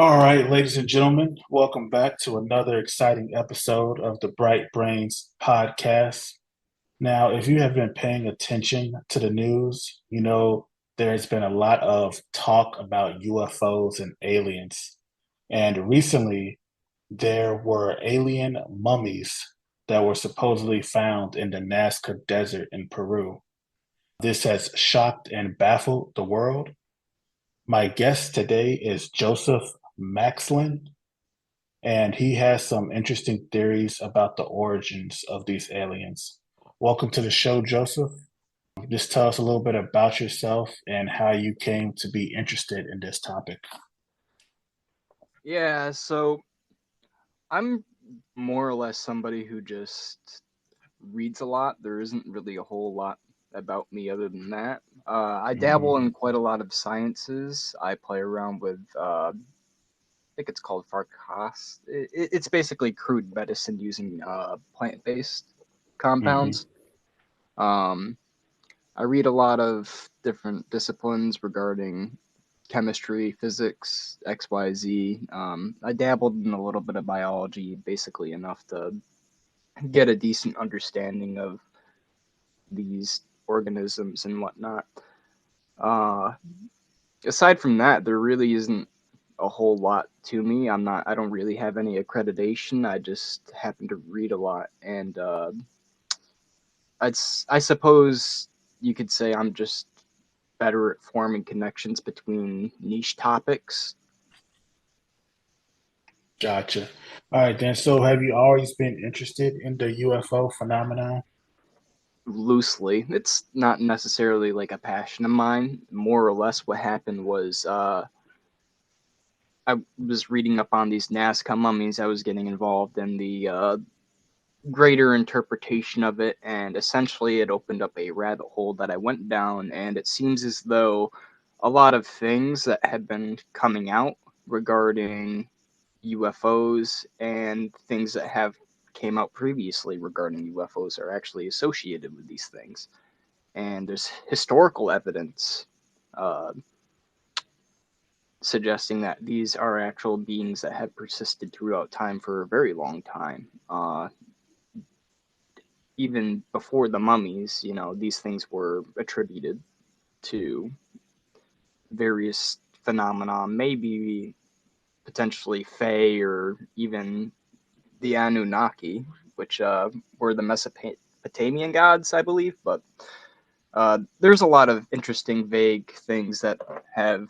All right, ladies and gentlemen, welcome back to another exciting episode of the Bright Brains podcast. Now, if you have been paying attention to the news, you know there's been a lot of talk about UFOs and aliens. And recently, there were alien mummies that were supposedly found in the Nazca Desert in Peru. This has shocked and baffled the world. My guest today is Joseph Maxlign, and he has some interesting theories about the origins of these aliens. Welcome to the show, Joseph. Just tell us a little bit about yourself and how you came to be interested in this topic. Yeah, so I'm more or less somebody who just reads a lot. There isn't really a whole lot about me other than that. I dabble Mhm. in quite a lot of sciences. I play around with, I think it's called Farkas. It's basically crude medicine using plant-based Mhm. compounds. Um, I read a lot of different disciplines regarding chemistry, physics, XYZ. I dabbled in a little bit of biology, basically enough to get a decent understanding of these organisms and whatnot. Uh, Aside from that, there really isn't a whole lot to me. I don't really have any accreditation. I just happen to read a lot, and I suppose you could say I'm just better at forming connections between niche topics. Gotcha. All right, then. So, have you always been interested in the UFO phenomenon? Loosely. It's not necessarily like a passion of mine. More or less, what happened was I was reading up on these Nazca mummies. I was getting involved in the greater interpretation of it, and essentially it opened up a rabbit hole that I went down. And it seems as though a lot of things that had been coming out regarding UFOs and things that have came out previously regarding UFOs are actually associated with these things. And there's historical evidence uh, suggesting that these are actual beings that have persisted throughout time for a very long time. Even before the mummies, these things were attributed to various phenomena, maybe potentially Fae or even the Anunnaki, which were the Mesopotamian gods, I believe. But there's a lot of interesting, vague things that have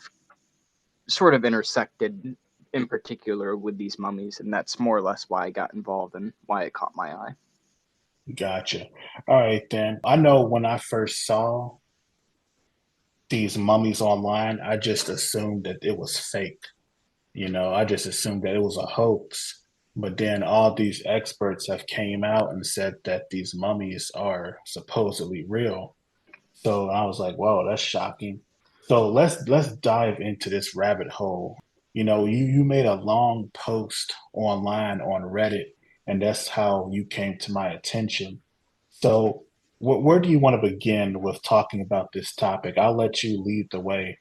sort of intersected in particular with these mummies, and that's more or less why I got involved and why it caught my eye. Gotcha. All right, then. I know when I first saw these mummies online, I just assumed that it was fake. I just assumed that it was a hoax. But then all these experts have came out and said that these mummies are supposedly real. So I was like, whoa, that's shocking. So let's dive into this rabbit hole. You made a long post online on Reddit, and that's how you came to my attention. So where do you want to begin with talking about this topic? I'll let you lead the way.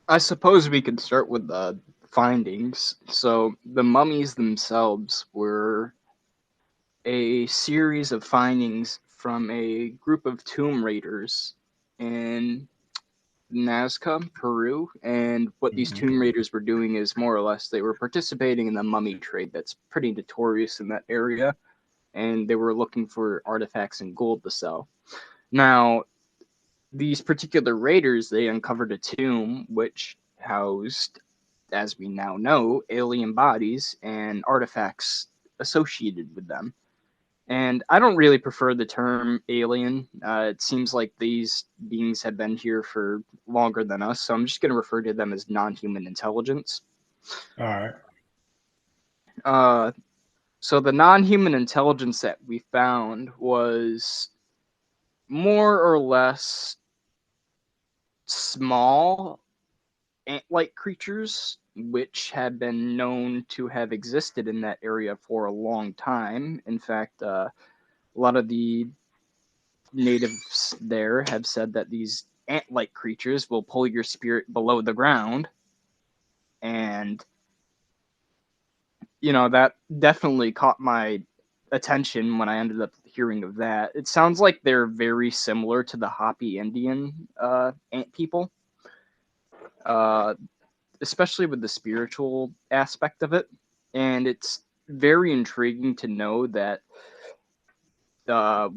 I suppose we could start with the findings. So, the mummies themselves were a series of findings from a group of tomb raiders in Nazca, Peru. And what these Mhm. tomb raiders were doing is more or less they were participating in the mummy trade that's pretty notorious in that area. And they were looking for artifacts and gold to sell. Now, these particular raiders, they uncovered a tomb which housed, as we now know, alien bodies and artifacts associated with them. And I don't really prefer the term alien. It seems like these beings have been here for longer than us, so I'm just going to refer to them as non human intelligence. All right. Uh, so, the non human intelligence that we found was more or less small ant-like creatures, which had been known to have existed in that area for a long time. In fact, a lot of the natives there have said that these ant-like creatures will pull your spirit below the ground and that definitely caught my attention when I ended up hearing of that. It sounds like they're very similar to the Hopi Indian ant people, uh, especially with the spiritual aspect of it. And it's very intriguing to know that uh,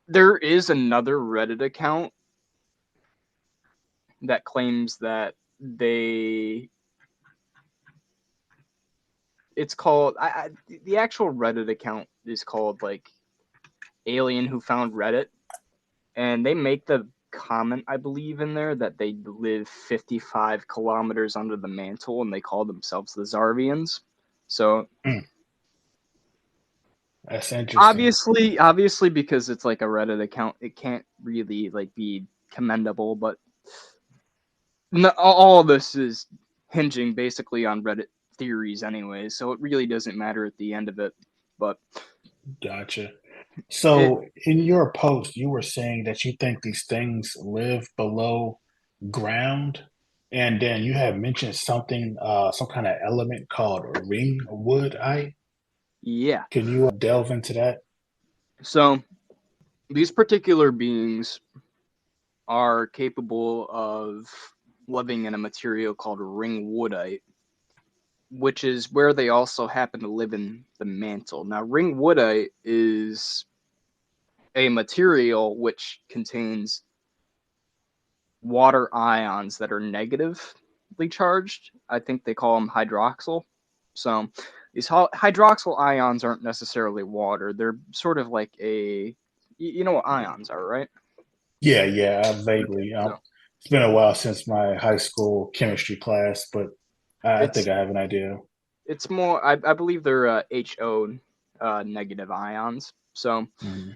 there is another Reddit account that claims that they it's called the actual Reddit account is called like Alien Who Found Reddit, and they make the comment, I believe, in there that they live 55 kilometers under the mantle and they call themselves the Zarvians. So That's interesting. obviously because it's like a Reddit account, it can't really like be commendable, but no, all of this is hinging basically on Reddit theories anyway, so it really doesn't matter at the end of it. But Gotcha. it So, in your post, you were saying that you think these things live below ground, and then you have mentioned something, some kind of element called ringwoodite. yeah. Can you delve into that? So these particular beings are capable of living in a material called ringwoodite, which is where they also happen to live in the mantle. Now, ringwoodite is a material which contains water ions that are negatively charged. I think they call them hydroxyl. So these hydroxyl ions aren't necessarily water. They're sort of like you know what ions are, right? Yeah, yeah, Okay, vaguely. so It's been a while since my high school chemistry class, but I think it's I have an idea. it's more. I believe they're HO negative ions. So Mhm.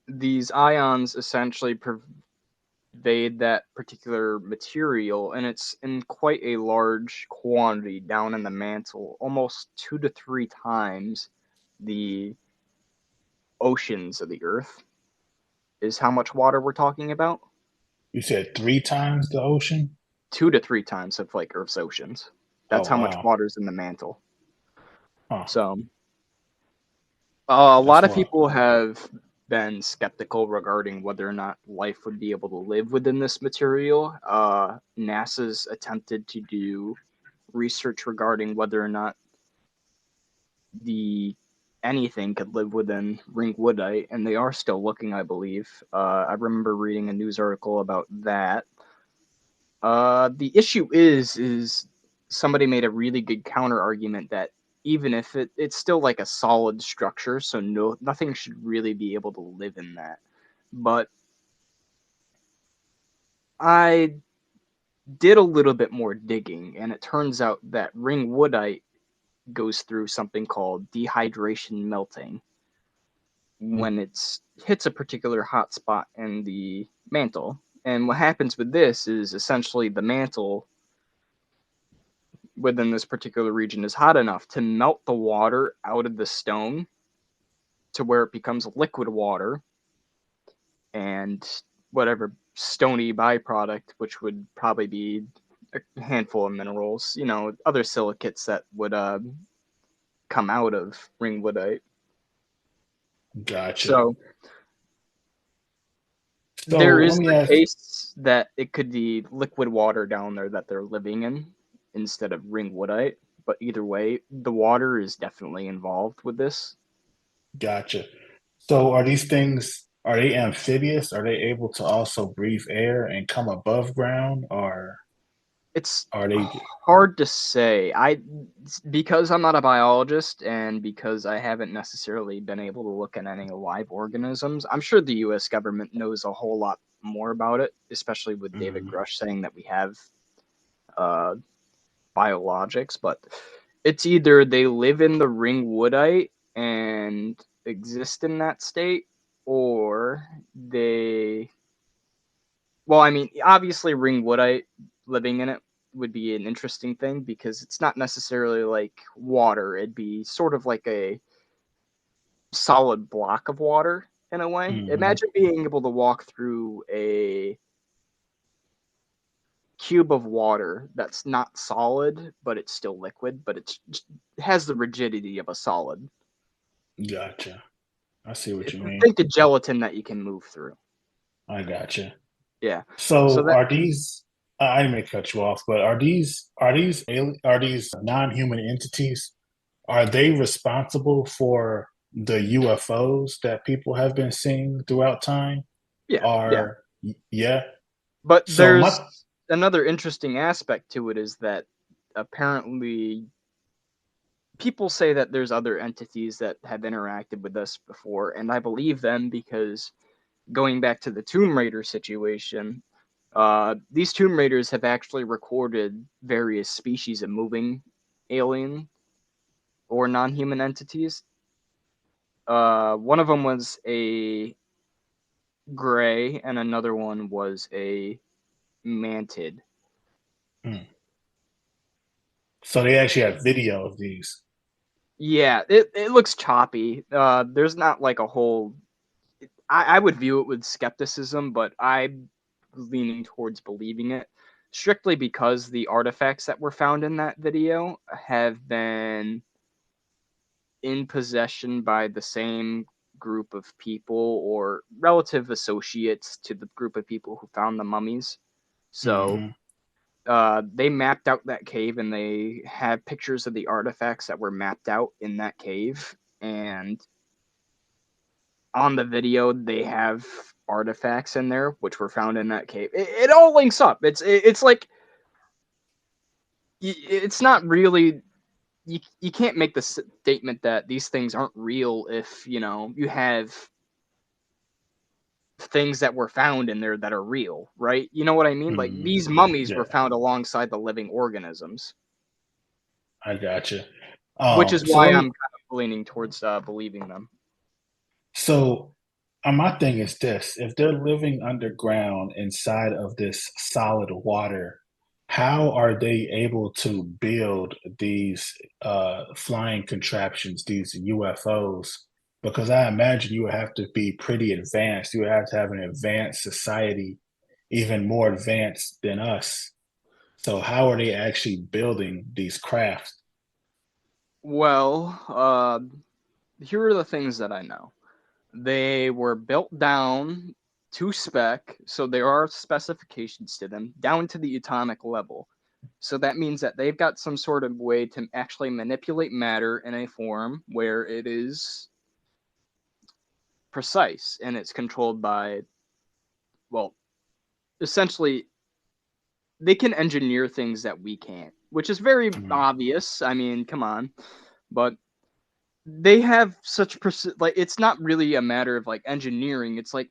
these ions essentially pervade that particular material, and it's in quite a large quantity down in the mantle, almost 2 to 3 times the oceans of the Earth. Is how much water we're talking about? You said three times the ocean? 2 to 3 times of like Earth's oceans. That's Oh, how much wow. water's in the mantle. Huh. So a lot That's of wild. people have been skeptical regarding whether or not life would be able to live within this material. NASA's attempted to do research regarding whether or not the anything could live within ringwoodite, and they are still looking, I believe. I remember reading a news article about that. The issue is somebody made a really good counter argument that even if it's still like a solid structure, so nothing should really be able to live in that. But I did a little bit more digging, and it turns out that ringwoodite goes through something called dehydration melting when it's hits a particular hot spot in the mantle. And what happens with this is essentially the mantle within this particular region is hot enough to melt the water out of the stone to where it becomes liquid water, and whatever stony byproduct, which would probably be a handful of minerals, other silicates that would come out of ringwoodite. Gotcha. So So there let is me the ask, case that it could be liquid water down there that they're living in instead of ringwoodite. But either way, the water is definitely involved with this. gotcha. So are these things, are they amphibious? Are they able to also breathe air and come above ground, or It's are they? hard to say. Because I'm not a biologist and because I haven't necessarily been able to look at any live organisms, I'm sure the US government knows a whole lot more about it, especially with David Mhm. Grush saying that we have uh, biologics, but it's either they live in the ringwoodite and exist in that state, or they well, I mean, obviously ringwoodite living in it would be an interesting thing because it's not necessarily like water. It'd be sort of like a solid block of water in a way. Mhm. Imagine being able to walk through a cube of water that's not solid, but it's still liquid, but it has the rigidity of a solid. Gotcha. I see what you mean. Think of gelatin that you can move through. I gotcha. Yeah. So So that are these? I didn't mean to cut you off, but are these non-human entities? Are they responsible for the UFOs that people have been seeing throughout time? yeah, yeah. Are yeah. But So my there's another interesting aspect to it is that apparently people say that there's other entities that have interacted with us before, and I believe them because going back to the Tomb Raider situation, these Tomb Raiders have actually recorded various species of moving alien or non-human entities. One of them was a gray, and another one was a mantid. hmm. So they actually have video of these. Yeah, it looks choppy. There's not like a whole. I would view it with skepticism, but I'm leaning towards believing it strictly because the artifacts that were found in that video have been in possession by the same group of people or relative associates to the group of people who found the mummies. So Hmm. they mapped out that cave and they have pictures of the artifacts that were mapped out in that cave. And on the video, they have artifacts in there which were found in that cave. It all links up. It's like it's not really you can't make the statement that these things aren't real if you have things that were found in there that are real, right? You know what I mean? Like Hmm. these mummies were Yeah, found alongside the living organisms, I gotcha. which is So why let I'm me. kind of leaning towards believing them. So my thing is this: if they're living underground inside of this solid water, how are they able to build these flying contraptions, these UFOs? Because I imagine you would have to be pretty advanced. You would have to have an advanced society, even more advanced than us. So how are they actually building these crafts? Well, here are the things that I know. They were built down to spec, so there are specifications to them, down to the atomic level. So that means that they've got some sort of way to actually manipulate matter in a form where it is precise and it's controlled by, well, essentially, they can engineer things that we can't, which is very Mhm. obvious. I mean, come on. But they have such like it's not really a matter of like engineering. It's like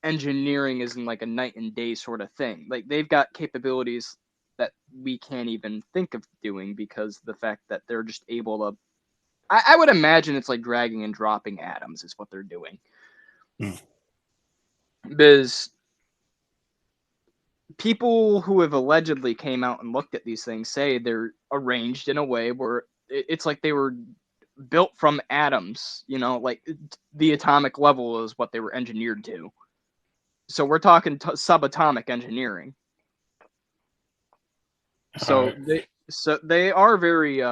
engineering isn't like a night and day sort of thing. Like they've got capabilities that we can't even think of doing because the fact that they're just able to. I would imagine it's like dragging and dropping atoms is what they're doing. Mm. Because people who have allegedly came out and looked at these things say they're arranged in a way where it's like they were built from atoms, like the atomic level is what they were engineered to. So we're talking subatomic engineering. All right. So they are very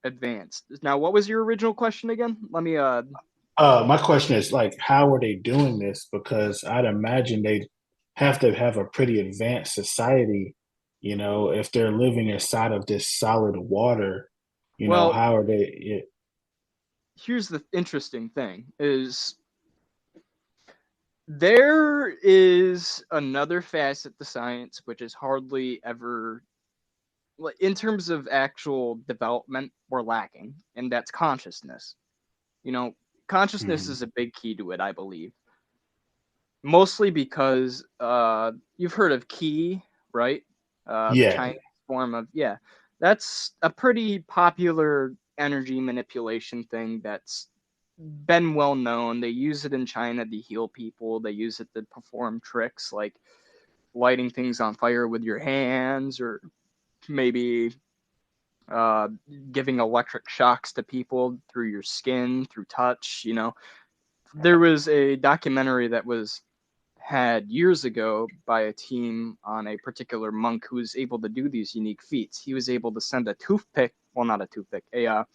advanced. Now, what was your original question again? Let me My question is like, how are they doing this? Because I'd imagine they'd have to have a pretty advanced society, if they're living inside of this solid water, well, how are they? here's the interesting thing is there is another facet to science which is hardly ever like in terms of actual development we're lacking, and that's consciousness. Consciousness Mhm. is a big key to it, I believe. Mostly because you've heard of qi, right? The Yeah. Chinese form of, yeah, that's a pretty popular energy manipulation thing that's been well known. They use it in China to heal people. They use it to perform tricks like lighting things on fire with your hands, or maybe uh, giving electric shocks to people through your skin, through touch. There was a documentary that was had years ago by a team on a particular monk who was able to do these unique feats. He was able to send a toothpick, well, not a toothpick, a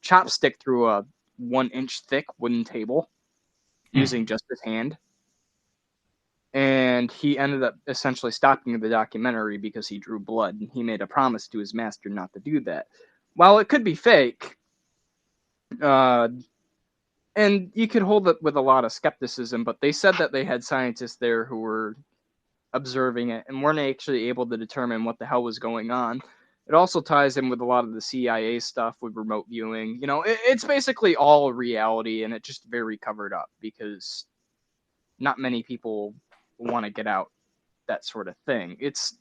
chopstick through a 1-inch thick wooden table using just his hand. And he ended up essentially stopping the documentary because he drew blood, and he made a promise to his master not to do that. While it could be fake, and you could hold it with a lot of skepticism, but they said that they had scientists there who were observing it and weren't actually able to determine what the hell was going on. It also ties in with a lot of the CIA stuff with remote viewing. You know, it's basically all reality, and it's just very covered up because not many people want to get out that sort of thing. It's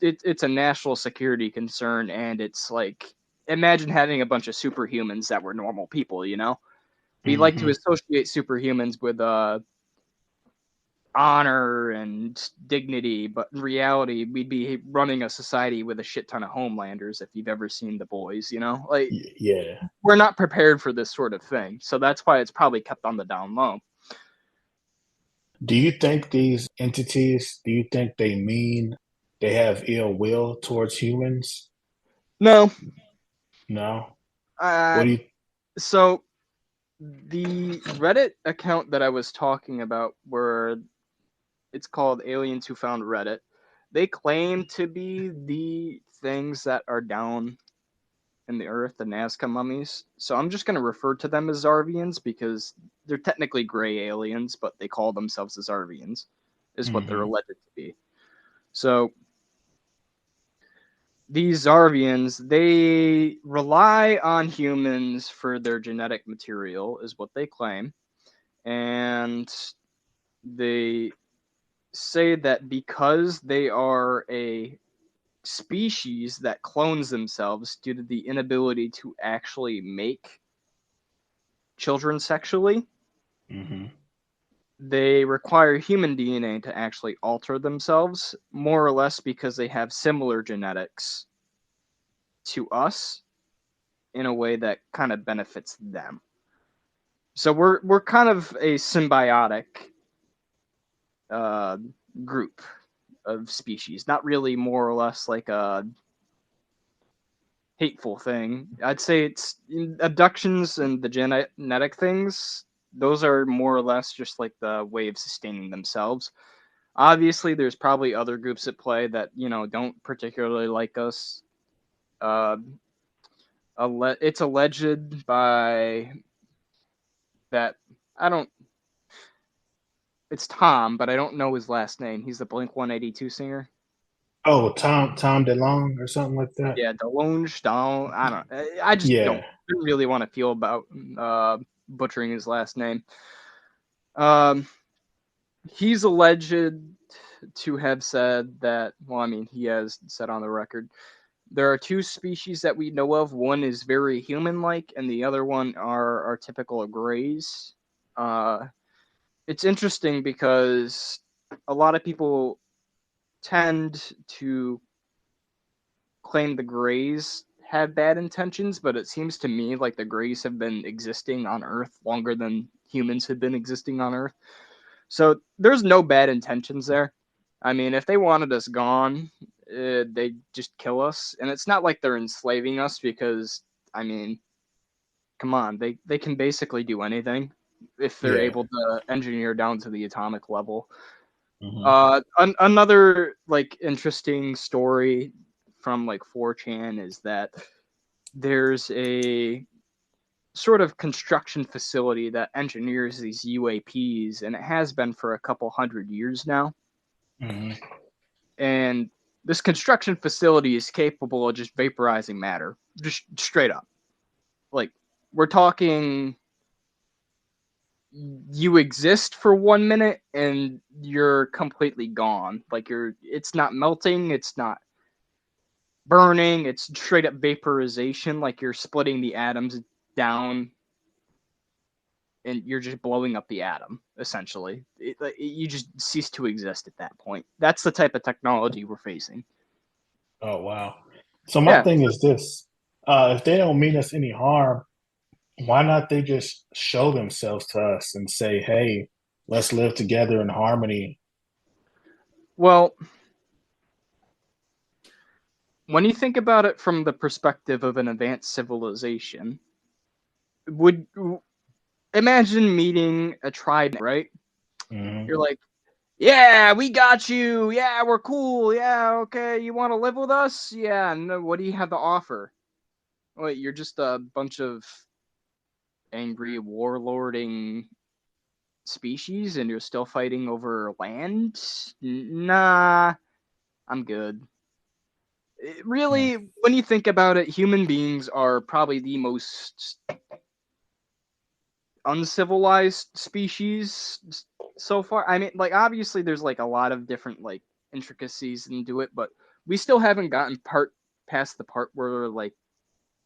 a national security concern, and it's like, imagine having a bunch of superhumans that were normal people, you know? We like to associate superhumans with honor and dignity, but in reality, we'd be running a society with a shit ton of homelanders if you've ever seen The Boys, you know? Like, Yeah. we're not prepared for this sort of thing. So that's why it's probably kept on the down low. Do you think these entities, do you think they have ill will towards humans? No. No. What Uh, do you so the Reddit account that I was talking about, where it's called Aliens Who Found Reddit, they claim to be the things that are down in the earth, the Nazca mummies. So I'm just going to refer to them as Zarvians because they're technically gray aliens, but they call themselves as Zarvians, is what they're alleged to be. So these Zarvians, they rely on humans for their genetic material, is what they claim. And they say that because they are a species that clones themselves due to the inability to actually make children sexually, they require human DNA to actually alter themselves, more or less because they have similar genetics to us in a way that kind of benefits them. So we're kind of a symbiotic group of species, not really more or less like a hateful thing. I'd say it's abductions and the genetic things. Those are more or less just like the way of sustaining themselves. Obviously, there's probably other groups at play that, you know, don't particularly like us. Uh, it's alleged by that I don't. It's Tom, but I don't know his last name. He's the Blink 182 singer. Oh, Tom DeLonge or something like that? Yeah, DeLonge, Down. I don't. I just Yeah. don't really want to feel about butchering his last name. Um, he's alleged to have said that. Well, I mean, he has said on the record there are two species that we know of. One is very human-like, and the other one are typical of grays. It's interesting because a lot of people tend to claim the Greys have bad intentions, but it seems to me like the Greys have been existing on Earth longer than humans have been existing on Earth. So there's no bad intentions there. I mean, if they wanted us gone, they'd just kill us. And it's not like they're enslaving us because, I mean, come on, they can basically do anything if they're Yeah. able to engineer down to the atomic level. Hmm. Another like interesting story from like 4chan is that there's a sort of construction facility that engineers these UAPs, and it has been for a couple hundred years now. Hmm. And this construction facility is capable of just vaporizing matter, just straight up. Like, we're talking you exist for 1 minute and you're completely gone. Like, it's not melting, it's not burning, it's straight up vaporization. Like, you're splitting the atoms down and you're just blowing up the atom, essentially. You just cease to exist at that point. That's the type of technology we're facing. Oh, wow. So my Yeah. thing is this: if they don't mean us any harm, why not they just show themselves to us and say, "Hey, let's live together in harmony." Well, when you think about it from the perspective of an advanced civilization, would imagine meeting a tribe, right? Hmm. You're like, yeah, we got you. Yeah, we're cool. Yeah, okay. You want to live with us? Yeah. No, what do you have to offer? Wait, you're just a bunch of angry warlording species and you're still fighting over land? Nah, I'm good. Really, when you think about it, human beings are probably the most uncivilized species so far. I mean, like obviously there's like a lot of different like intricacies into it, but we still haven't gotten past the part where like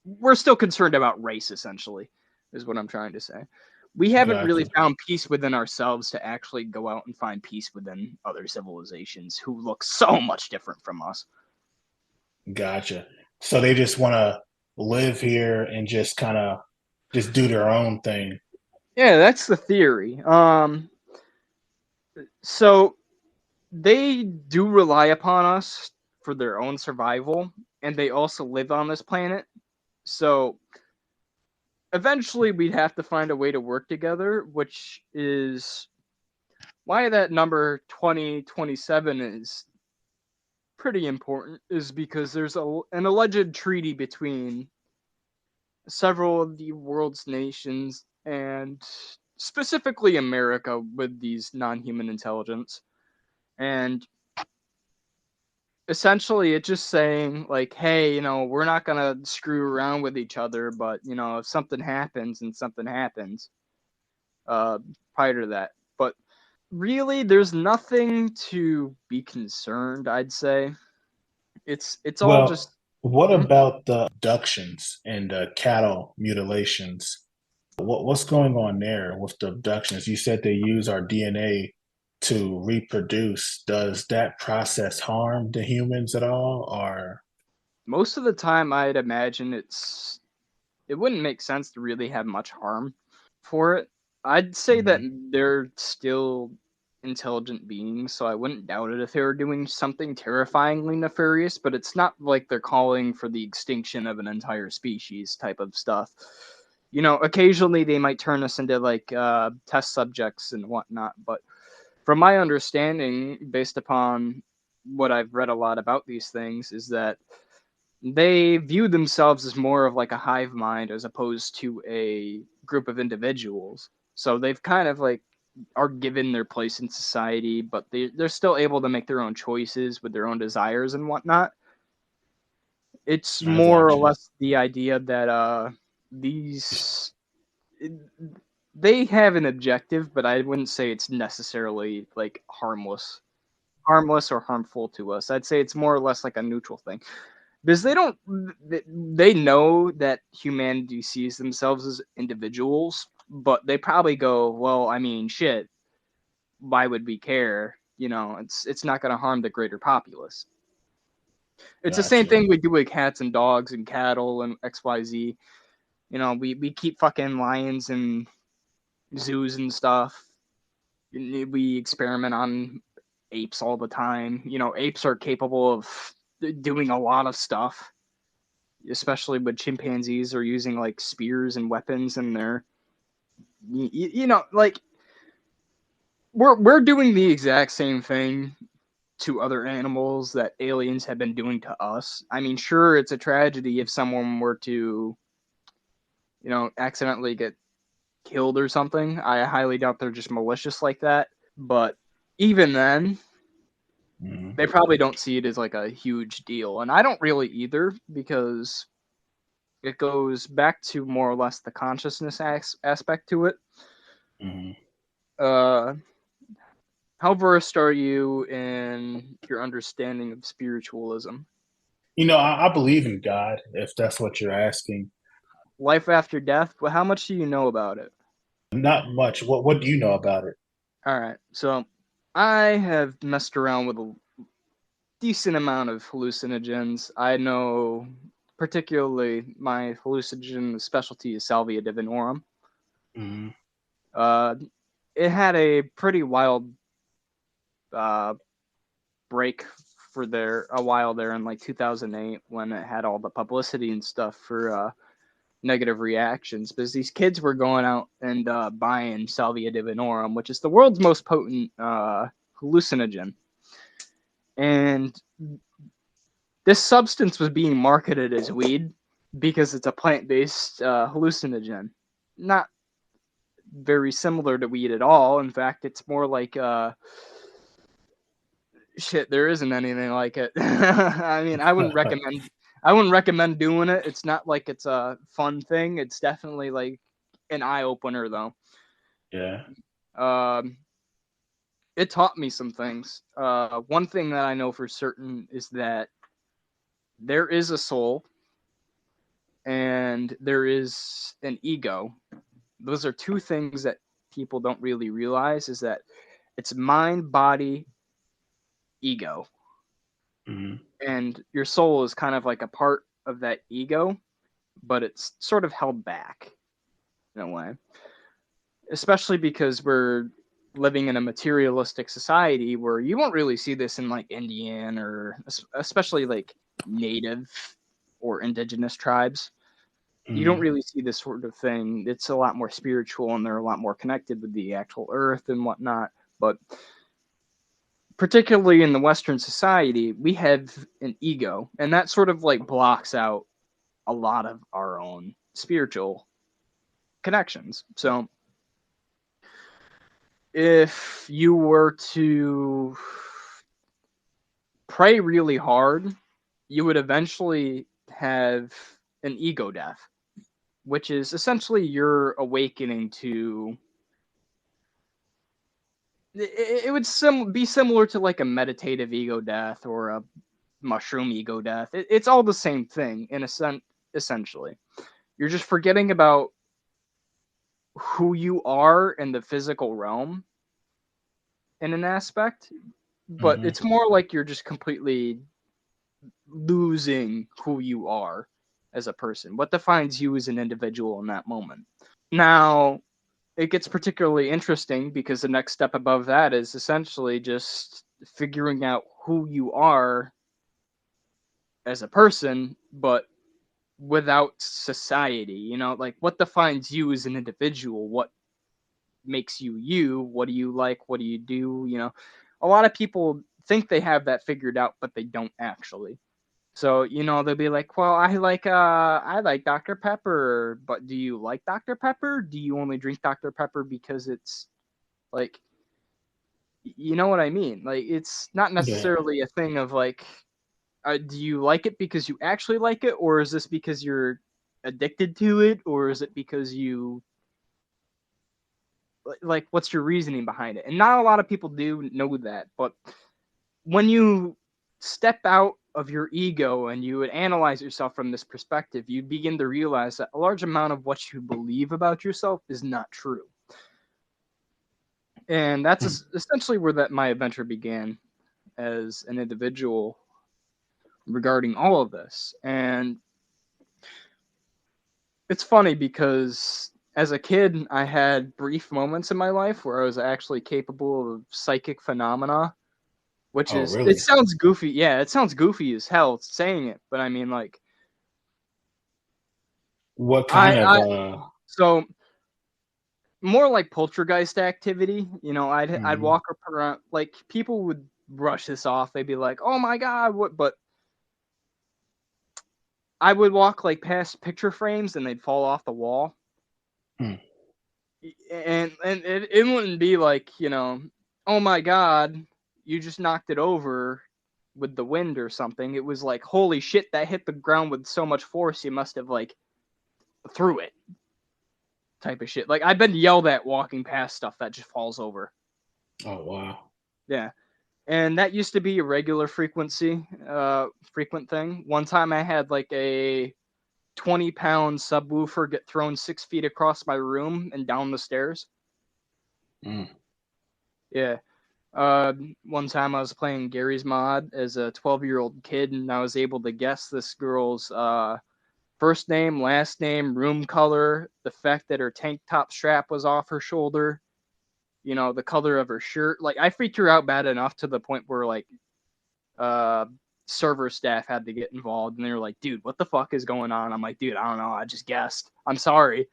we're still concerned about race essentially is what I'm trying to say. We haven't really Gotcha. found peace within ourselves to actually go out and find peace within other civilizations who look so much different from us. Gotcha. So they just want to live here and just kind of just do their own thing. Yeah, that's the theory. So they do rely upon us for their own survival, and they also live on this planet. So eventually, we'd have to find a way to work together, which is why that number 2027 is pretty important, is because there's an alleged treaty between several of the world's nations and specifically America with these non human intelligence. And essentially it's just saying like, hey, we're not gonna screw around with each other, but if something happens and something happens uh prior to that. But really there's nothing to be concerned, I'd say. It's all Well, just what hmm? about the abductions and the cattle mutilations? What's going on there with the abductions? You said they use our DNA to reproduce. Does that process harm the humans at all, or? Most of the time I'd imagine it wouldn't make sense to really have much harm for it. I'd say that Mhm. they're still intelligent beings, so I wouldn't doubt it if they were doing something terrifyingly nefarious, but it's not like they're calling for the extinction of an entire species type of stuff. Occasionally they might turn us into like test subjects and whatnot, but from my understanding, based upon what I've read a lot about these things, is that they view themselves as more of like a hive mind as opposed to a group of individuals. So they've kind of like are given their place in society, but they're still able to make their own choices with their own desires and whatnot. It's I more got or you. less the idea that these they have an objective, but I wouldn't say it's necessarily like harmless or harmful to us. I'd say it's more or less like a neutral thing. Because they know that humanity sees themselves as individuals, but they probably go, well, I mean, shit, why would we care? It's not going to harm the greater populace. It's the same Gotcha. thing we do with cats and dogs and cattle and XYZ. We keep fucking lions in zoos and stuff. We experiment on apes all the time. Apes are capable of doing a lot of stuff, especially with chimpanzees are using like spears and weapons and they're like we're doing the exact same thing to other animals that aliens have been doing to us. I mean, sure, it's a tragedy if someone were to accidentally get killed or something. I highly doubt they're just malicious like that, but even then Mhm. they probably don't see it as like a huge deal, and I don't really either, because it goes back to more or less the consciousness aspect to it. Mhm. Uh, how versed are you in your understanding of spiritualism? I believe in God, if that's what you're asking. Life after death? Well, how much do you know about it? Not much. What do you know about it? All right, so I have messed around with a decent amount of hallucinogens. I know, particularly, my hallucinogen specialty is Salvia divinorum. Mhm. Uh, it had a pretty wild uh, break for a while there in like 2008 when it had all the publicity and stuff for negative reactions, because these kids were going out and buying salvia divinorum, which is the world's most potent hallucinogen. And this substance was being marketed as weed because it's a plant-based hallucinogen. Not very similar to weed at all. In fact, it's more like shit. There isn't anything like it. I mean, I wouldn't recommend doing it. It's not like it's a fun thing. It's definitely like an eye opener, though. Yeah. It taught me some things. One thing that I know for certain is that there is a soul and there is an ego. Those are two things that people don't really realize, is that it's mind, body, ego. Mm-hmm. And your soul is kind of like a part of that ego, but it's sort of held back in a way. Especially because we're living in a materialistic society where you won't really see this in like Indian or especially like native or indigenous tribes. You don't really see this sort of thing. It's a lot more spiritual and they're a lot more connected with the actual earth and whatnot. But particularly in the Western society, we have an ego, and that sort of like blocks out a lot of our own spiritual connections. So if you were to pray really hard, you would eventually have an ego death, which is essentially your awakening to. It would be similar to like a meditative ego death or a mushroom ego death. It's all the same thing in a sense. Essentially, you're just forgetting about who you are in the physical realm in an aspect, but Mm-hmm. it's more like you're just completely losing who you are as a person. What defines you as an individual in that moment? Now, it gets particularly interesting because the next step above that is essentially just figuring out who you are as a person, but without society. You know, like what defines you as an individual? What makes you you? What do you like? What do you do? You know, a lot of people think they have that figured out, but they don't actually. So, you know, they'll be like, "Well, I like Dr. Pepper, but do you like Dr. Pepper? Do you only drink Dr. Pepper because it's like, you know what I mean? Like, it's not Yeah. necessarily a thing of like, do you like it because you actually like it, or is this because you're addicted to it, or is it because you like what's your reasoning behind it?" And not a lot of people do know that, but when you step out of your ego and you would analyze yourself from this perspective, you begin to realize that a large amount of what you believe about yourself is not true. And that's essentially where my adventure began as an individual regarding all of this. And it's funny because as a kid, I had brief moments in my life where I was actually capable of psychic phenomena, which Oh, is, it really? sounds goofy. Yeah, it sounds goofy as hell saying it, but I mean, like, What kind of I so more like poltergeist activity. You know, I'd mhm. walk up around, like people would brush this off. They'd be like, "Oh my god, what?" But I would walk like past picture frames and they'd fall off the wall. Hmm. And it wouldn't be like, you know, "Oh my god, you just knocked it over with the wind or something." It was like, "Holy shit, that hit the ground with so much force, you must have like threw it." Type of shit. Like I've been yelled at walking past stuff that just falls over. Oh, wow. Yeah. And that used to be a regular frequent thing. One time I had like a 20-pound subwoofer get thrown 6 feet across my room and down the stairs. Mm. Yeah. One time I was playing Gary's Mod as a 12-year-old kid, and I was able to guess this girl's first name, last name, room color, the fact that her tank top strap was off her shoulder, you know, the color of her shirt. Like I freaked her out bad enough to the point where like uh, server staff had to get involved, and they were like, "Dude, what the fuck is going on?" I'm like, "Dude, I don't know. I just guessed. I'm sorry."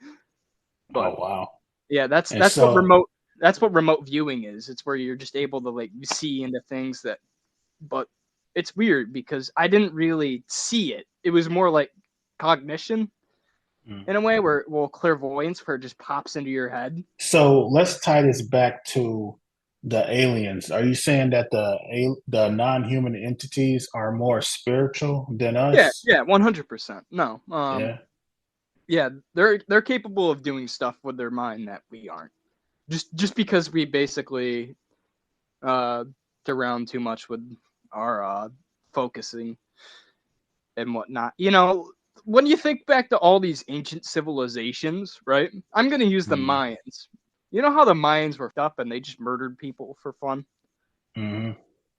But Oh wow. yeah, that's And that's what so remote viewing is. It's where you're just able to like see into things that, but it's weird because I didn't really see it. It was more like cognition mm. in a way where, well, clairvoyance, where it just pops into your head. So let's tie this back to the aliens. Are you saying that the non-human entities are more spiritual than Yeah, us? yeah, 100%. No, Yeah. yeah, they're capable of doing stuff with their mind that we aren't. Just because we basically uh around too much with our focusing and whatnot. You know, when you think back to all these ancient civilizations, right? I'm gonna use the Mm-hmm. Mayans. You know how the Mayans were up and they just murdered people for fun? Mm-hmm.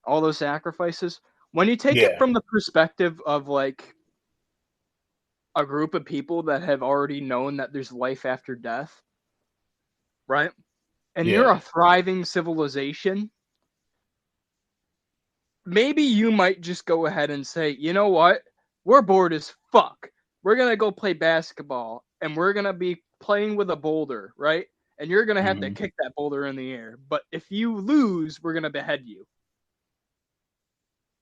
All those sacrifices. When you take it Yeah. from the perspective of like a group of people that have already known that there's life after death, right? And you're Yeah. a thriving civilization, maybe you might just go ahead and say, you know what? We're bored as fuck. We're gonna go play basketball and we're gonna be playing with a boulder, right? And you're gonna have to Mm-hmm. kick that boulder in the air. But if you lose, we're gonna behead you.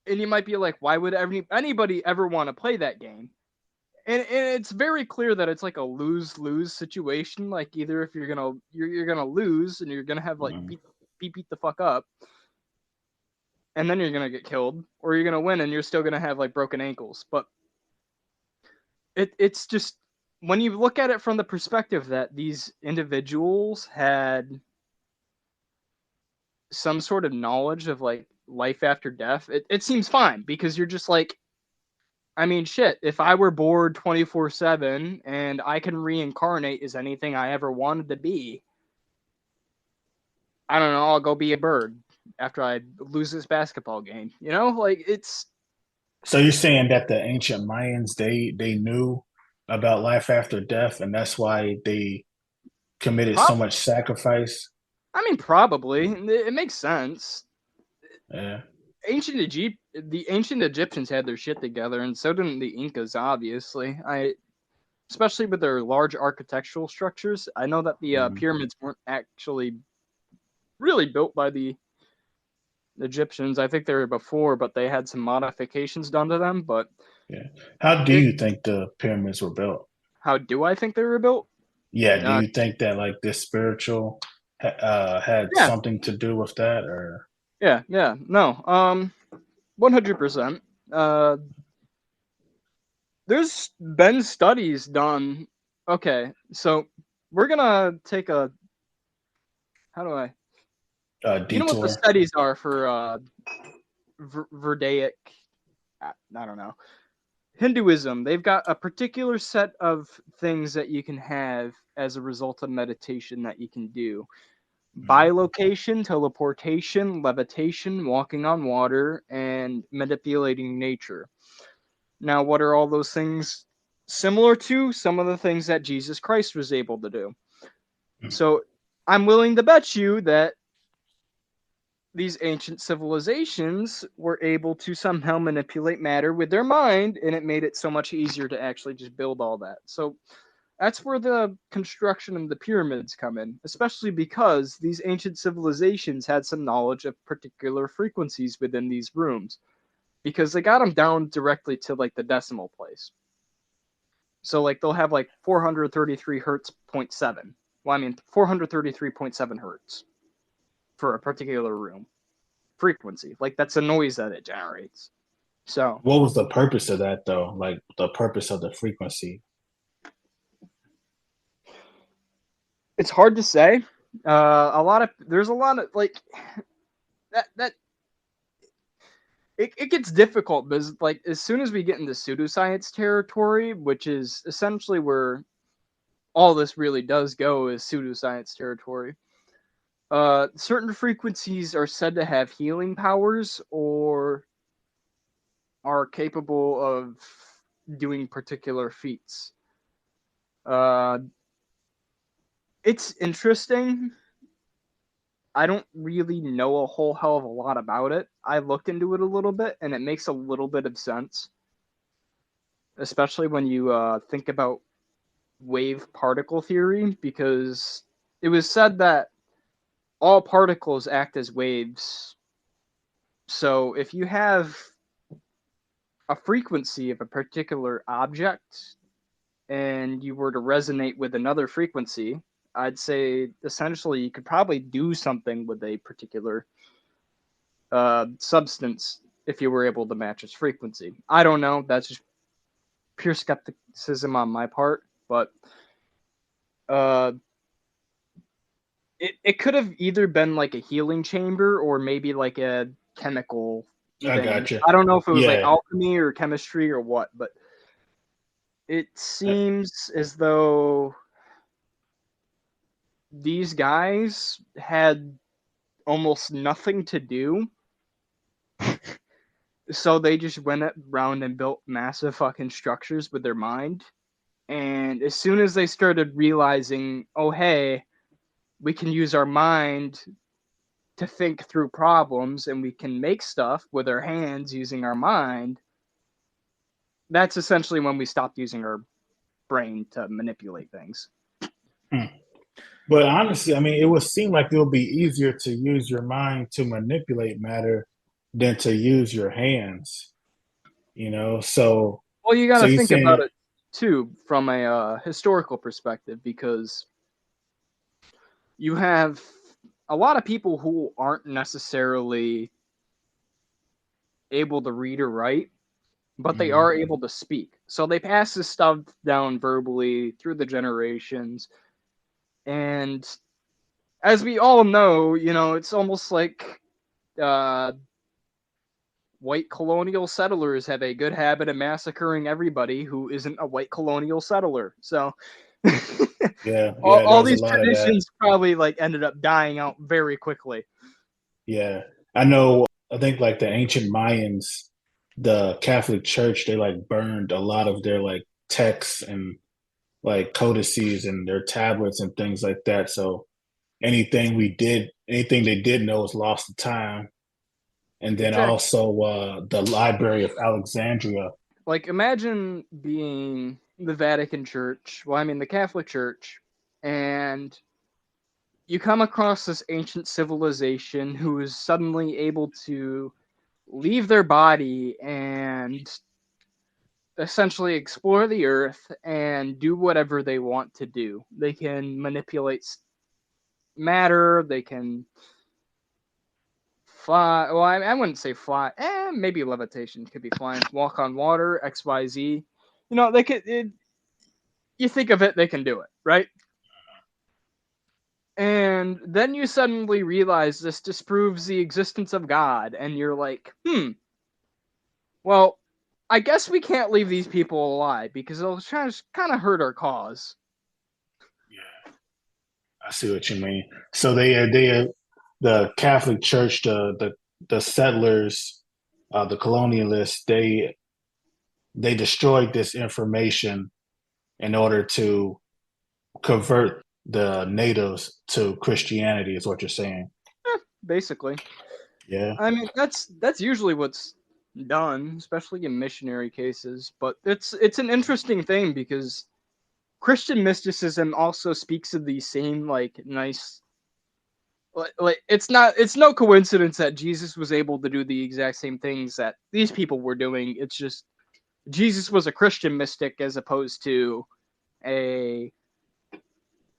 And you might be like, why would anybody ever want to play that game? And it's very clear that it's like a lose-lose situation. Like either if you're gonna lose and you're gonna have like Mm-hmm. beat the fuck up, and then you're gonna get killed, or you're gonna win and you're still gonna have like broken ankles. But it's just when you look at it from the perspective that these individuals had some sort of knowledge of like life after death, it seems fine because you're just like, I mean, shit, if I were bored 24/7 and I can reincarnate as anything I ever wanted to be, I don't know, I'll go be a bird after I lose this basketball game. You know, like it's So you're saying that the ancient Mayans they knew about life after death, and that's why they committed so prob much sacrifice. I mean, probably it makes sense. Yeah. The ancient Egyptians had their shit together, and so didn't the Incas. Obviously, especially with their large architectural structures. I know that the Mhm. pyramids weren't actually really built by the Egyptians. I think they were before, but they had some modifications done to them. But Yeah. How do it, you think the pyramids were built? how do I think they were built? Yeah. Do Uh, you think that like this spiritual had yeah, something to do with that, or? yeah, no, 100%. Uh, there's been studies done. Okay, so we're gonna take a how do I you know what the Detour. studies are for Verdaic? I don't know. Hinduism. They've got a particular set of things that you can have as a result of meditation that you can do. Mhm. Bilocation, teleportation, levitation, walking on water, and manipulating nature. Now, what are all those things similar to? Some of the things that Jesus Christ was able to do. So I'm willing to bet you that these ancient civilizations were able to somehow manipulate matter with their mind, and it made it so much easier to actually just build all that. So that's where the construction of the pyramids come in, especially because these ancient civilizations had some knowledge of particular frequencies within these rooms, because they got them down directly to like the decimal place. So like they'll have like 433 hertz point seven. Well, I mean 433.7 hertz for a particular room frequency. Like that's a noise that it generates. So What was the purpose of that though? Like the purpose of the frequency? it's hard to say. There's a lot of like that it gets difficult because like as soon as we get into pseudoscience territory, which is essentially where all this really does go is pseudoscience territory. Certain frequencies are said to have healing powers or are capable of doing particular feats. Uh, it's interesting. I don't really know a whole hell of a lot about it. I looked into it a little bit, and it makes a little bit of sense, especially when you think about wave particle theory, because it was said that all particles act as waves. So if you have a frequency of a particular object and you were to resonate with another frequency, I'd say essentially you could probably do something with a particular substance if you were able to match its frequency. I don't know. That's just pure skepticism on my part, but uh, it could have either been like a healing chamber or maybe like a chemical I thing. got you. I don't know if it was like Yeah, alchemy or chemistry or what, but it seems as though these guys had almost nothing to do. So they just went around and built massive fucking structures with their mind. And as soon as they started realizing, oh, hey, we can use our mind to think through problems and we can make stuff with our hands using our mind, that's essentially when we stopped using our brain to manipulate things. Hmm. But honestly, I mean, it would seem like it would be easier to use your mind to manipulate matter than to use your hands. So Well, you got so to you're think about saying, it too from a historical perspective, because you have a lot of people who aren't necessarily able to read or write, but they mhm, are able to speak. So they pass this stuff down verbally through the generations. And as we all know, it's almost like uh, white colonial settlers have a good habit of massacring everybody who isn't a white colonial settler. So yeah, all, yeah, all there's a these lot of that. traditions probably like ended up dying out very quickly. Yeah, I know. I think like the ancient Mayans, the Catholic Church, they like burned a lot of their like texts and like codices and their tablets and things like that. So anything they did know was lost to time. And then Exactly. also the Library of Alexandria. Like imagine being the Vatican Church, well, I mean the Catholic Church, and you come across this ancient civilization who is suddenly able to leave their body and essentially explore the earth and do whatever they want to do. They can manipulate matter, they can fly. Well, I wouldn't say fly. Maybe levitation could be flying. Walk on water, XYZ. They could. You think of it, they can do it, right? And then you suddenly realize this disproves the existence of God, and you're like, well, I guess we can't leave these people alive because it'll kind of hurt our cause. Yeah, I see what you mean. So the Catholic Church, the settlers, the colonialists, they destroyed this information in order to convert the natives to Christianity, is what you're saying. Basically, Yeah. I mean that's usually what's done, especially in missionary cases. But it's an interesting thing because Christian mysticism also speaks of the same like nice like it's no coincidence that Jesus was able to do the exact same things that these people were doing. It's just Jesus was a Christian mystic as opposed to a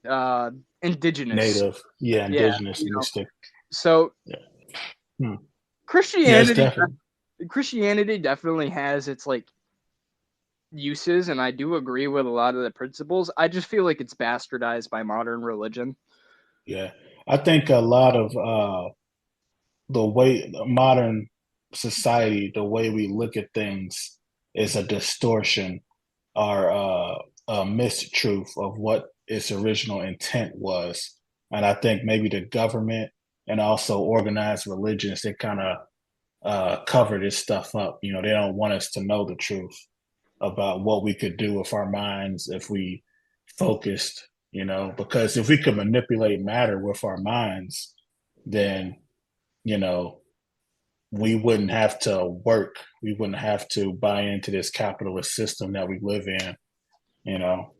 uh indigenous. Native. Yeah, Yeah, indigenous mystic. So Yeah. Hmm. Yes, Christianity definitely. Christianity definitely has its like uses, and I do agree with a lot of the principles. I just feel like it's bastardized by modern religion. Yeah. I think a lot of the way modern society, the way we look at things is a distortion or a mistruth of what its original intent was. And I think maybe the government and also organized religions, they kind of cover this stuff up. They don't want us to know the truth about what we could do with our minds if we focused, because if we could manipulate matter with our minds, then you know we wouldn't have to work. We wouldn't have to buy into this capitalist system that we live in. You know,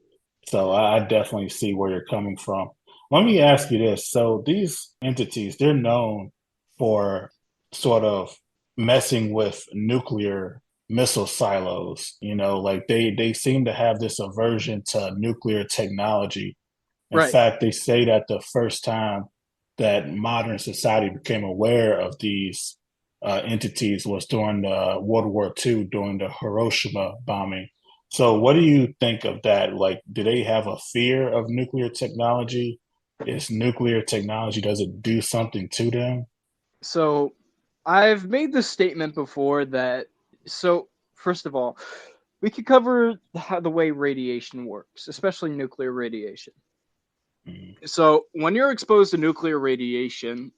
so I definitely see where you're coming from. Let me ask you this. So these entities, they're known for sort of messing with nuclear missile silos. Like they seem to have this aversion to nuclear technology. In Right. fact, they say that the first time that modern society became aware of these entities was during the World War II, during the Hiroshima bombing. So, what do you think of that? Like, do they have a fear of nuclear technology? Is nuclear technology, does it do something to them? So I've made this statement before that. So first of all, we could cover how the way radiation works, especially nuclear radiation. Mm-hmm. So when you're exposed to nuclear radiation,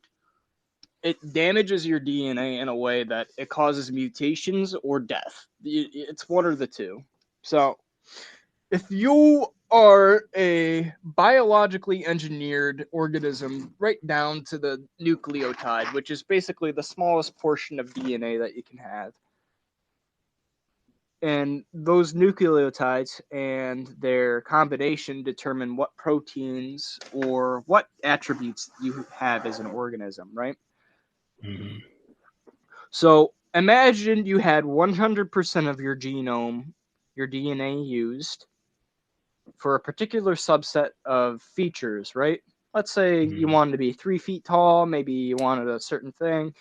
it damages your DNA in a way that it causes mutations or death. It's one or the two. So if you are a biologically engineered organism right down to the nucleotide, which is basically the smallest portion of DNA that you can have, and those nucleotides and their combination determine what proteins or what attributes you have as an organism, right? Mm-hmm. So imagine you had 100% of your genome, your DNA used for a particular subset of features, right? Let's say you Mm-hmm. wanted to be 3 feet tall, maybe you wanted a certain thing.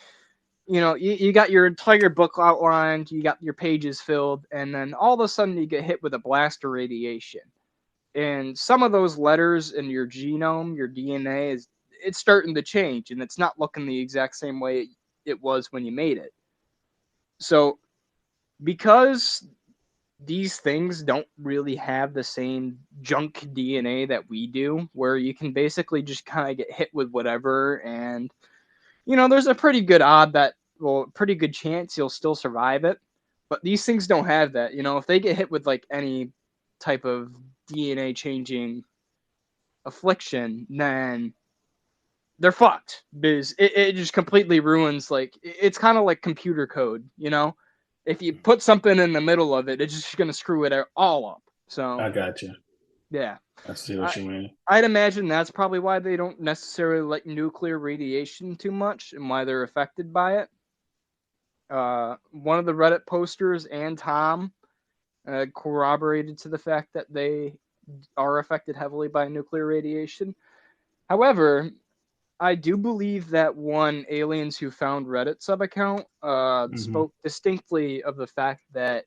You got your entire book outlined, you got your pages filled, and then all of a sudden you get hit with a blast of radiation. And some of those letters in your genome, your DNA, it's starting to change and it's not looking the exact same way it was when you made it. So because these things don't really have the same junk DNA that we do, where you can basically just kind of get hit with whatever, and there's a pretty good odd that, well, pretty good chance you'll still survive it. But these things don't have that. If they get hit with like any type of DNA changing affliction, then they're fucked because it just completely ruins. Like, it's kind of like computer code. If you put something in the middle of it, it's just gonna screw it all up. So I got you. yeah, I see what I you mean. I'd imagine that's probably why they don't necessarily like nuclear radiation too much and why they're affected by it. One of the Reddit posters and Tom corroborated to the fact that they are affected heavily by nuclear radiation. However, I do believe that one Aliens Who Found Reddit sub account Mm-hmm. spoke distinctly of the fact that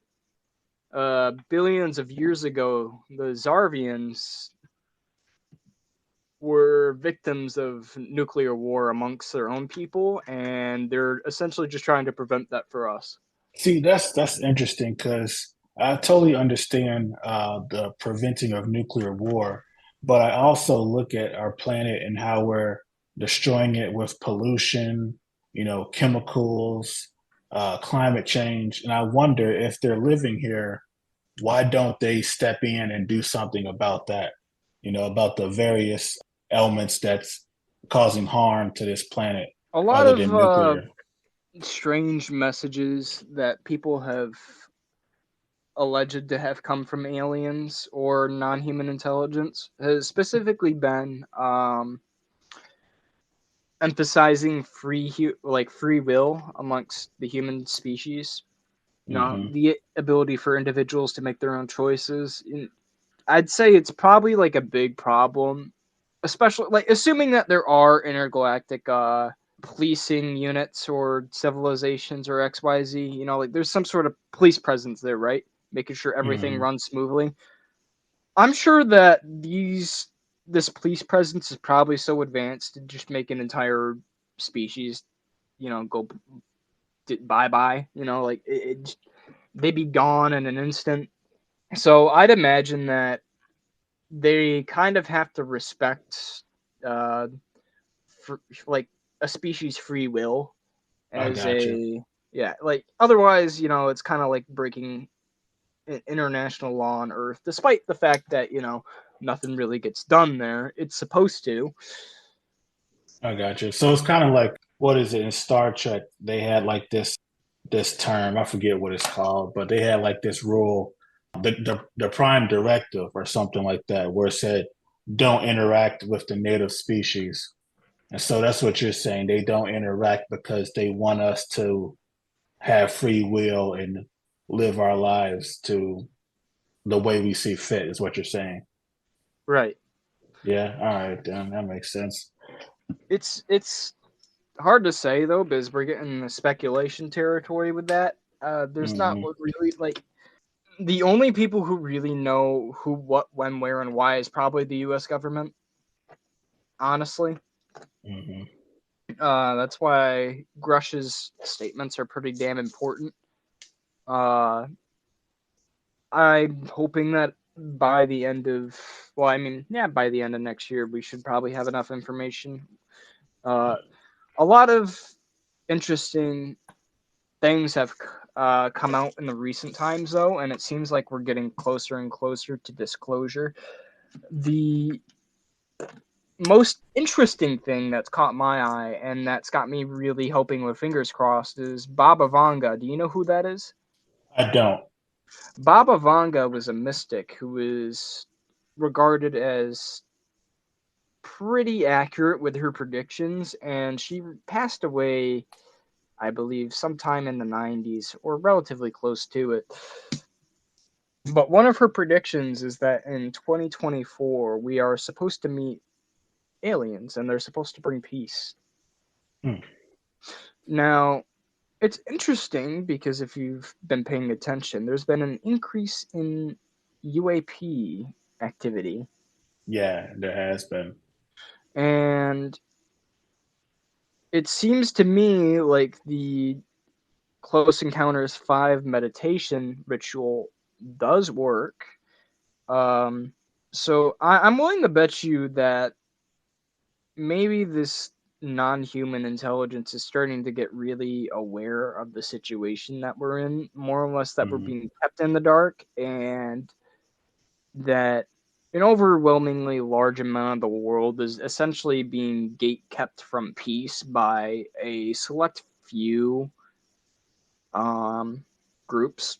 billions of years ago, the Zarvians were victims of nuclear war amongst their own people, and they're essentially just trying to prevent that for us. See, that's interesting because I totally understand the preventing of nuclear war, but I also look at our planet and how we're destroying it with pollution, chemicals, climate change, and I wonder if they're living here, why don't they step in and do something about that? About the various elements that's causing harm to this planet, A lot other of than nuclear. strange messages that people have alleged to have come from aliens or non-human intelligence has specifically been emphasizing free will amongst the human species. Hmm. The ability for individuals to make their own choices. And I'd say it's probably like a big problem, especially like assuming that there are intergalactic policing units or civilizations or XYZ. Like there's some sort of police presence there, right? Making sure everything Hmm. runs smoothly. I'm sure that this police presence is probably so advanced to just make an entire species, go bye bye. Like they'd be gone in an instant. So I'd imagine that they kind of have to respect, uh, like a species' free will I as got you. a yeah. Like otherwise, it's kind of like breaking international law on Earth, despite the fact that nothing really gets done there. It's supposed to. I got you. So it's kind of like what is it in Star Trek? They had like this term. I forget what it's called, but they had like this rule, the prime directive or something like that, where it said don't interact with the native species. And so that's what you're saying. They don't interact because they want us to have free will and live our lives to the way we see fit, is what you're saying. Right. Yeah, all right, then that makes sense. It's hard to say though, because we're getting in the speculation territory with that. There's not Hmm. really like the only people who really know who, what, when, where, and why is probably the U.S. government. Honestly, Hmm. that's why Grush's statements are pretty damn important. Uh, I'm hoping that by the end of, well, I mean, yeah, by the end of next year, we should probably have enough information. Uh, a lot of interesting things have come out in the recent times, though, and it seems like we're getting closer and closer to disclosure. The most interesting thing that's caught my eye and that's got me really hoping with fingers crossed is Baba Vanga. Do you know who that is? I don't. Baba Vanga was a mystic who was regarded as pretty accurate with her predictions, and she passed away, I believe, sometime in the 90s or relatively close to it. But one of her predictions is that in 2024, we are supposed to meet aliens and they're supposed to bring peace. Hmm. Now, it's interesting because if you've been paying attention, there's been an increase in UAP activity. Yeah, there has been. And it seems to me like the Close Encounters 5 meditation ritual does work. Um, I'm willing to bet you that maybe this non-human intelligence is starting to get really aware of the situation that we're in, more or less that we're Hmm. being kept in the dark, and that an overwhelmingly large amount of the world is essentially being gate kept from peace by a select few um, groups.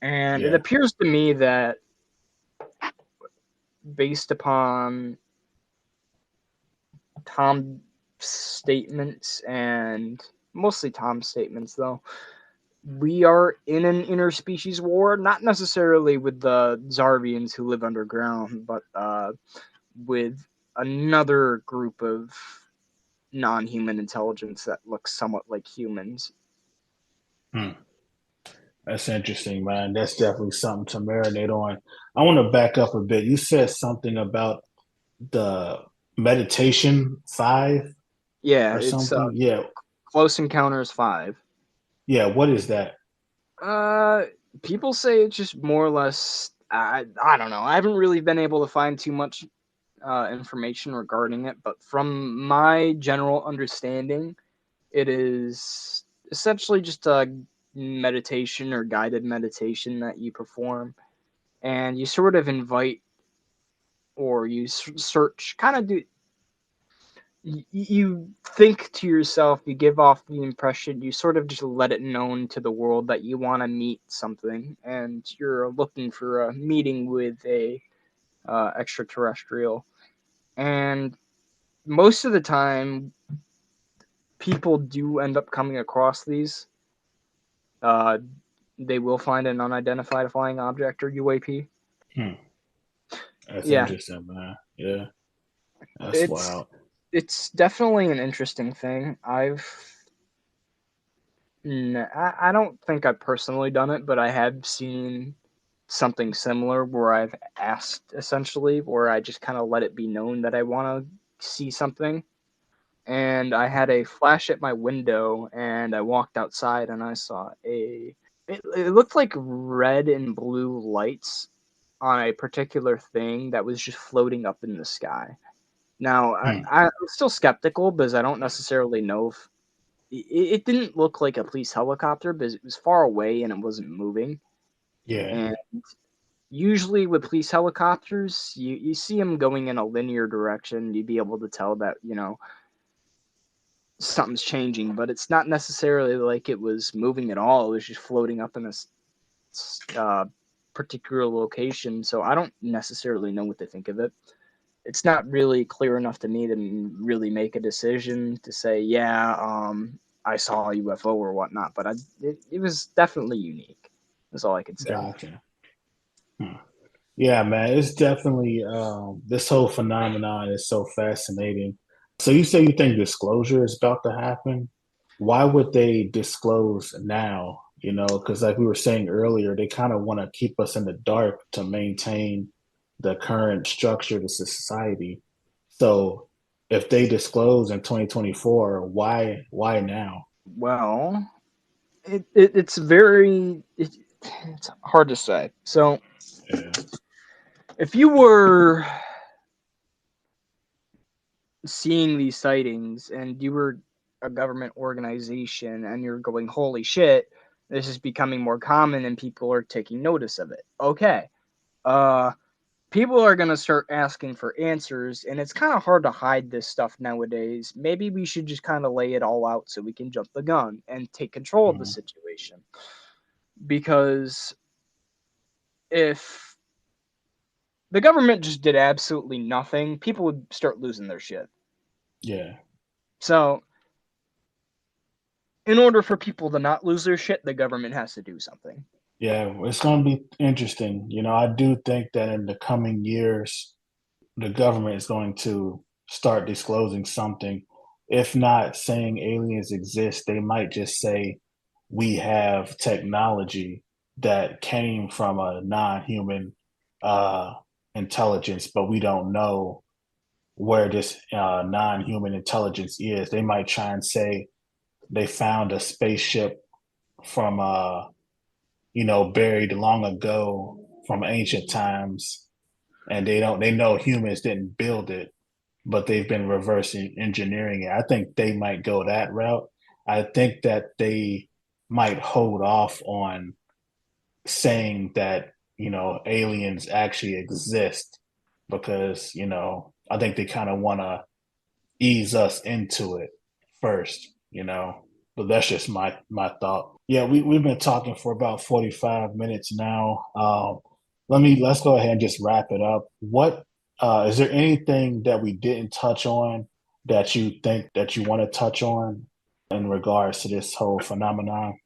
And it Yeah, appears to me that based upon Tom's statements and mostly Tom's statements, though, we are in an interspecies war, not necessarily with the Zarvians who live underground, but with another group of non-human intelligence that looks somewhat like humans. hmm. That's interesting, man. That's definitely something to marinate on. I want to back up a bit. You said something about the meditation five Yeah, or it's something. Yeah, Close Encounters 5. yeah. What is that? Uh, People say it's just more or less. I don't know. I haven't really been able to find too much information regarding it, but from my general understanding, it is essentially just a meditation or guided meditation that you perform, and you sort of invite or you search, kind of do. You think to yourself, you give off the impression, you sort of just let it known to the world that you want to meet something, and you're looking for a meeting with a extraterrestrial. And most of the time, people do end up coming across these. Uh, they will find an unidentified flying object or UAP. Hmm. That's Yeah, interesting, man. Yeah, that's it's wild. it's definitely an interesting thing. I don't think I've personally done it, but I have seen something similar where I've asked essentially, where I just kind of let it be known that I want to see something. And I had a flash at my window, and I walked outside, and I saw it looked like red and blue lights on a particular thing that was just floating up in the sky. Now, Hmm. I'm still skeptical because I don't necessarily know if it didn't look like a police helicopter because it was far away and it wasn't moving. Yeah. And Usually with police helicopters, you see them going in a linear direction. You'd be able to tell that, something's changing, but it's not necessarily like it was moving at all. It was just floating up in this uh, particular location. So I don't necessarily know what to think of it. It's not really clear enough to me to really make a decision to say, yeah, I saw a UFO or whatnot. But it was definitely unique. That's all I could say. Gotcha. Hmm. Yeah, man, it's definitely this whole phenomenon is so fascinating. So you say you think disclosure is about to happen? Why would they disclose now? Because like we were saying earlier, they kind of want to keep us in the dark to maintain the current structure of the society. So if they disclose in 2024, why now? Well, it's it's hard to say. So Yeah, if you were seeing these sightings and you were a government organization and you're going, holy shit, this is becoming more common and people are taking notice of it. Okay. Uh, People are going to start asking for answers, and it's kind of hard to hide this stuff nowadays. Maybe we should just kind of lay it all out so we can jump the gun and take control of the mhm, situation. Because if the government just did absolutely nothing, people would start losing their shit. yeah. So, in order for people to not lose their shit, the government has to do something. Yeah, it's going to be interesting. I do think that in the coming years, the government is going to start disclosing something. If not saying aliens exist, they might just say we have technology that came from a non-human uh, intelligence, but we don't know where this non-human intelligence is. They might try and say they found a spaceship from buried long ago from ancient times, and they know humans didn't build it, but they've been reversing engineering it. I think they might go that route. I think that they might hold off on saying that, aliens actually exist because, I think they kind of want to ease us into it first, But that's just my thought. Yeah, we've been talking for about 45 minutes now. Let's go ahead and just wrap it up. What is there anything that we didn't touch on that you think that you want to touch on in regards to this whole phenomenon?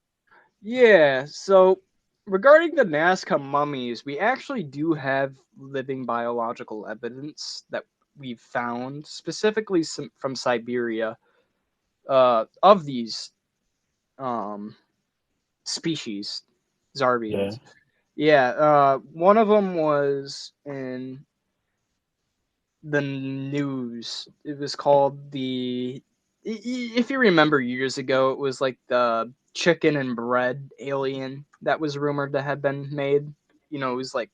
Yeah, so regarding the Nazca mummies, we actually do have living biological evidence that we've found, specifically from Siberia, of these um, species, Yeah, Zarbians. Yeah, one of them was in the news. It was called if you remember years ago, it was like the chicken and bread alien that was rumored to have been made. It was like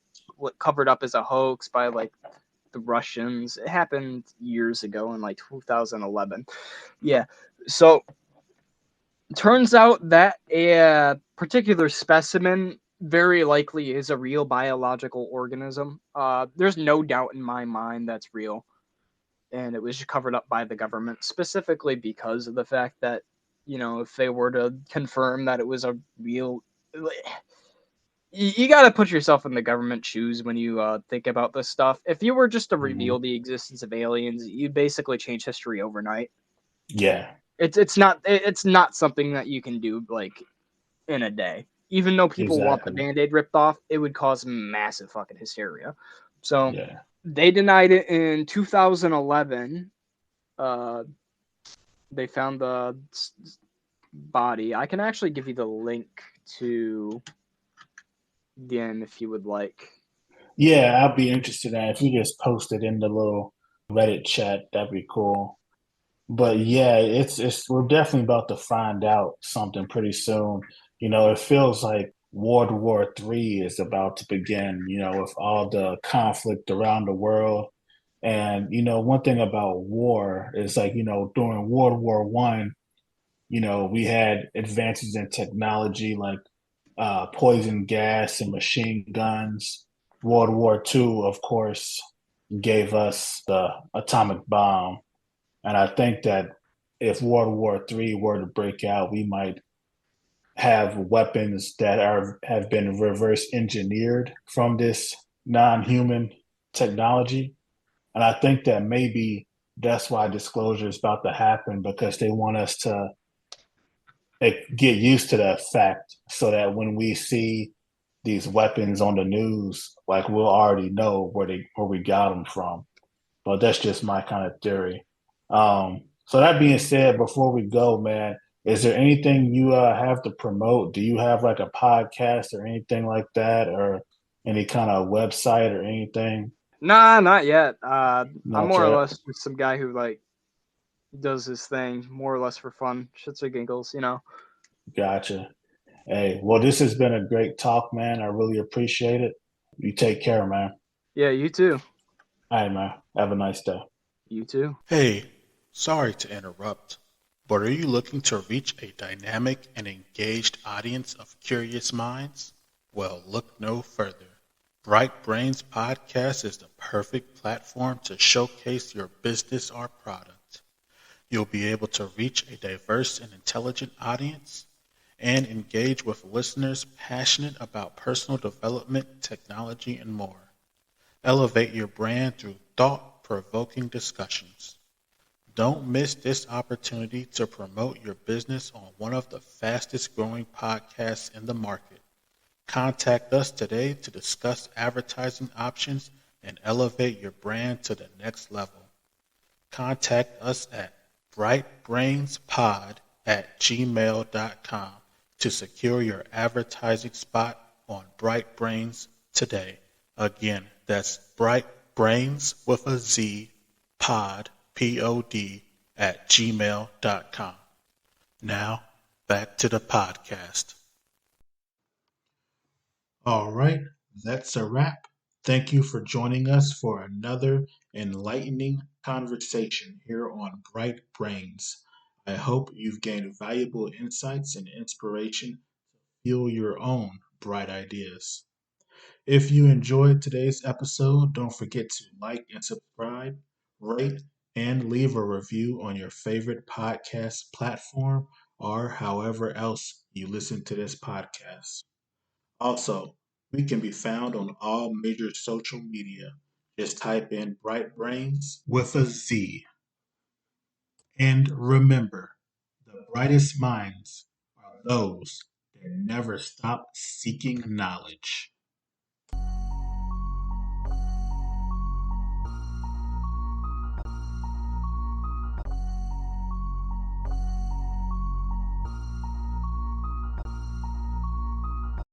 covered up as a hoax by like the Russians. It happened years ago in like 2011. Yeah. So turns out that a particular specimen very likely is a real biological organism. There's no doubt in my mind that's real, and it was covered up by the government specifically because of the fact that if they were to confirm that it was a real, you got to put yourself in the government shoes when you think about this stuff. If you were just to hmm, reveal the existence of aliens, you'd basically change history overnight. yeah, It's not something that you can do like in a day. Even though people want the exactly. band-aid ripped off, it would cause massive fucking hysteria. So Yeah. they denied it in 2011. uh they found the body. I can actually give you the link to again if you would like. Yeah, I'd be interested in that. If you just post it in the little Reddit chat, that'd be cool. But yeah, it's we're definitely about to find out something pretty soon. It feels like World War III is about to begin, with all the conflict around the world. And one thing about war is like, during World War I, we had advances in technology like poison gas and machine guns. World War II, of course, gave us the atomic bomb. And I think that if World War III were to break out, we might have weapons that are have been reverse engineered from this non-human technology. And I think that maybe that's why disclosure is about to happen because they want us to get used to that fact so that when we see these weapons on the news, like we'll already know where we got them from. But that's just my kind of theory. So that being said, before we go, man, is there anything you have to promote? Do you have like a podcast or anything like that, or any kind of website or anything? Nah, not yet. I'm Not more or yet. less just some guy who like does his thing more or less for fun, shits or giggles, you know. Gotcha. Hey, well, this has been a great talk, man. I really appreciate it. You take care, man. Yeah, you too. All right, man. Have a nice day. You too. Hey, sorry to interrupt, but are you looking to reach a dynamic and engaged audience of curious minds? Well, look no further. Bright Brains Podcast is the perfect platform to showcase your business or product. You'll be able to reach a diverse and intelligent audience and engage with listeners passionate about personal development, technology, and more. Elevate your brand through thought-provoking discussions. Don't miss this opportunity to promote your business on one of the fastest growing podcasts in the market. Contact us today to discuss advertising options and elevate your brand to the next level. Contact us at brightbrainspod@gmail.com to secure your advertising spot on Bright Brains today. Again, that's Bright Brains with a Z pod pod @gmail.com. Now, back to the podcast. All right, that's a wrap. Thank you for joining us for another enlightening conversation here on Bright Brains. I hope you've gained valuable insights and inspiration to fuel your own bright ideas. If you enjoyed today's episode, don't forget to like and subscribe, rate, and leave a review on your favorite podcast platform or however else you listen to this podcast. Also, we can be found on all major social media. Just type in Bright Brains with a Z. And remember, the brightest minds are those that never stop seeking knowledge.